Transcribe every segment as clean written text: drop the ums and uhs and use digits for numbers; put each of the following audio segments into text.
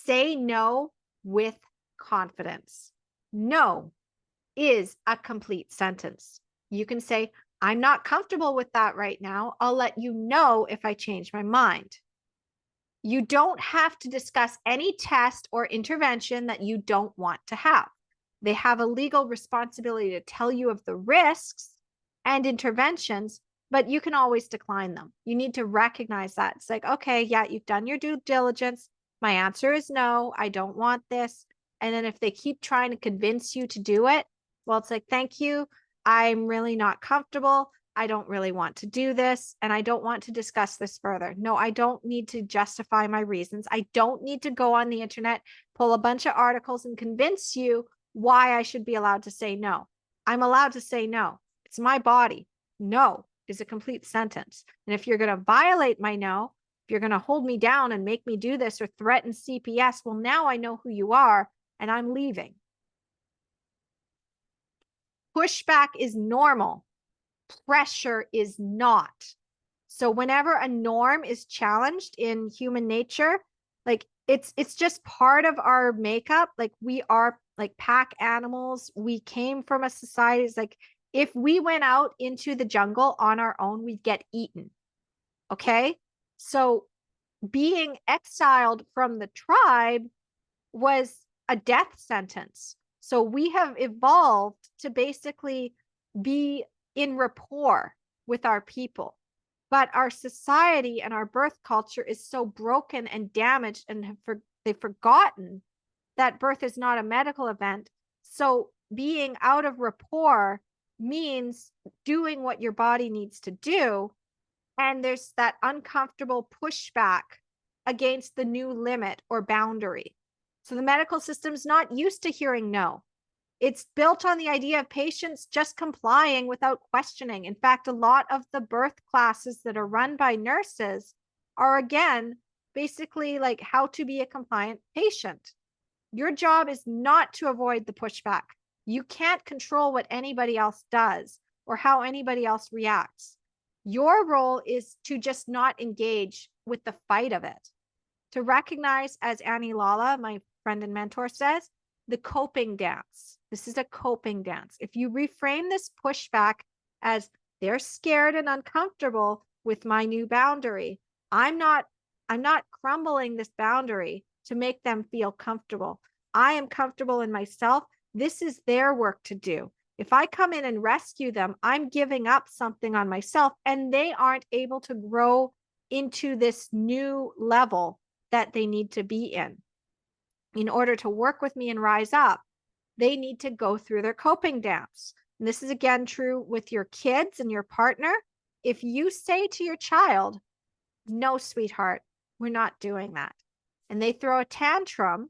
Say no with confidence. No is a complete sentence. You can say, I'm not comfortable with that right now. I'll let you know if I change my mind. You don't have to discuss any test or intervention that you don't want to have. They have a legal responsibility to tell you of the risks and interventions, but you can always decline them. You need to recognize that. It's like, okay, yeah, you've done your due diligence. My answer is no, I don't want this. And then if they keep trying to convince you to do it, well, it's like, thank you. I'm really not comfortable. I don't really want to do this, and I don't want to discuss this further. No, I don't need to justify my reasons. I don't need to go on the internet, pull a bunch of articles, and convince you why I should be allowed to say no. I'm allowed to say no. It's my body. No is a complete sentence. And if you're going to violate my no, if you're going to hold me down and make me do this or threaten CPS, well, now I know who you are, and I'm leaving. Pushback is normal. Pressure is not. So whenever a norm is challenged in human nature, like it's just part of our makeup. Like we are like pack animals. We came from a society. It's like if we went out into the jungle on our own, we'd get eaten. Okay. So being exiled from the tribe was a death sentence. So we have evolved to basically be in rapport with our people. But our society and our birth culture is so broken and damaged, and they've forgotten that birth is not a medical event. So being out of rapport means doing what your body needs to do. And there's that uncomfortable pushback against the new limit or boundary. So the medical system's not used to hearing no. It's built on the idea of patients just complying without questioning. In fact, a lot of the birth classes that are run by nurses are, again, basically like how to be a compliant patient. Your job is not to avoid the pushback. You can't control what anybody else does or how anybody else reacts. Your role is to just not engage with the fight of it. To recognize, as Annie Lala, my friend and mentor, says, the coping dance. This is a coping dance. If you reframe this pushback as they're scared and uncomfortable with my new boundary, I'm not crumbling this boundary to make them feel comfortable. I am comfortable in myself. This is their work to do. If I come in and rescue them, I'm giving up something on myself, and they aren't able to grow into this new level that they need to be in order to work with me and rise up. They need to go through their coping dance. And this is again true with your kids and your partner. If you say to your child, no, sweetheart, we're not doing that, and they throw a tantrum,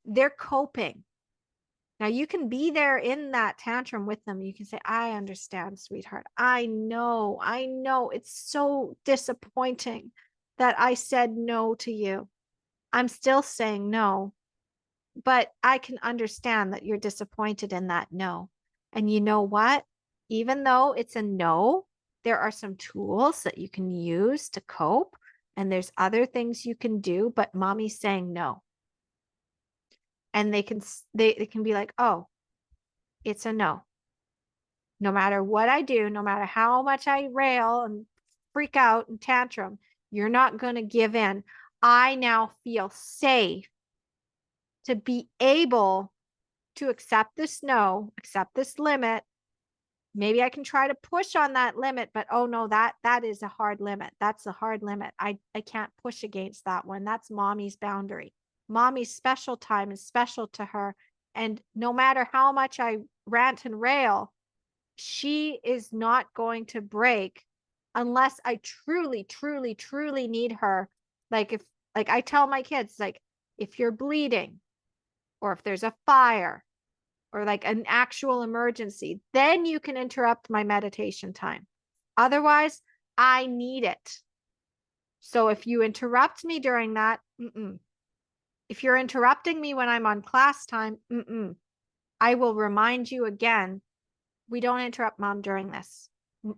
they're coping. Now you can be there in that tantrum with them. You can say, I understand, sweetheart. I know it's so disappointing that I said no to you. I'm still saying no, but I can understand that you're disappointed in that no. And you know what? Even though it's a no, there are some tools that you can use to cope, and there's other things you can do, but mommy's saying no. And they can be like, oh, it's a no. No matter what I do, no matter how much I rail and freak out and tantrum, you're not going to give in. I now feel safe to be able to accept this no, accept this limit. Maybe I can try to push on that limit, but oh no, that is a hard limit. That's a hard limit. I can't push against that one. That's mommy's boundary. Mommy's special time is special to her. And no matter how much I rant and rail, she is not going to break unless I truly, truly, truly need her. Like I tell my kids, like, if you're bleeding or if there's a fire or like an actual emergency, then you can interrupt my meditation time. Otherwise, I need it. So if you interrupt me during that, if you're interrupting me when I'm on class time, I will remind you again, we don't interrupt mom during this.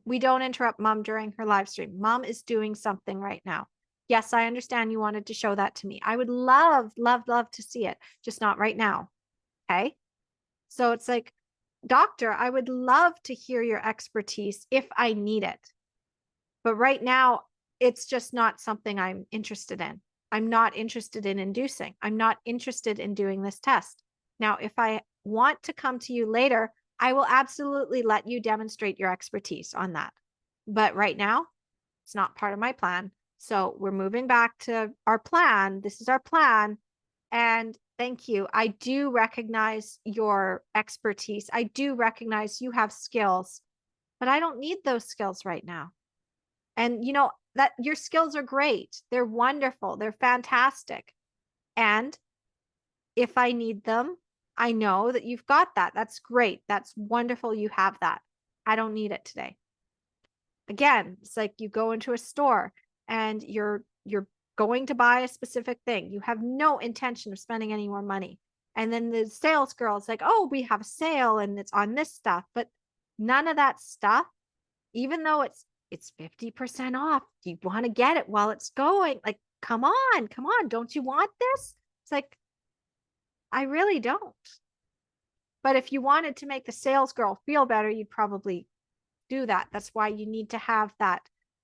We don't interrupt mom during her live stream. Mom is doing something right now. Yes, I understand you wanted to show that to me. I would love, love, love to see it, just not right now. Okay. So it's like, doctor, I would love to hear your expertise if I need it. But right now, it's just not something I'm interested in. I'm not interested in inducing. I'm not interested in doing this test. Now, if I want to come to you later, I will absolutely let you demonstrate your expertise on that. But right now, it's not part of my plan. So we're moving back to our plan. This is our plan. And thank you. I do recognize your expertise. I do recognize you have skills, but I don't need those skills right now. And you know that your skills are great. They're wonderful. They're fantastic. And if I need them, I know that you've got that. That's great. That's wonderful. You have that. I don't need it today. Again, it's like you go into a store and you're going to buy a specific thing. You have no intention of spending any more money. And then the sales girl is like, "Oh, we have a sale and it's on this stuff." But none of that stuff, even though it's 50% off, you want to get it while it's going. Like, come on, come on. Don't you want this? It's like, I really don't. But if you wanted to make the sales girl feel better, you'd probably do that. That's why you need to have that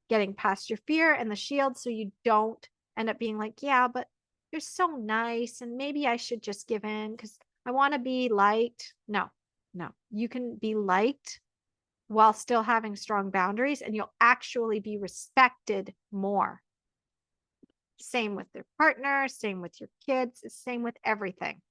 getting past your fear and the shield so you don't end up being like, yeah, but you're so nice and maybe I should just give in because I want to be liked. No, no, you can be liked while still having strong boundaries and you'll actually be respected more. Same with their partner, same with your kids, same with everything.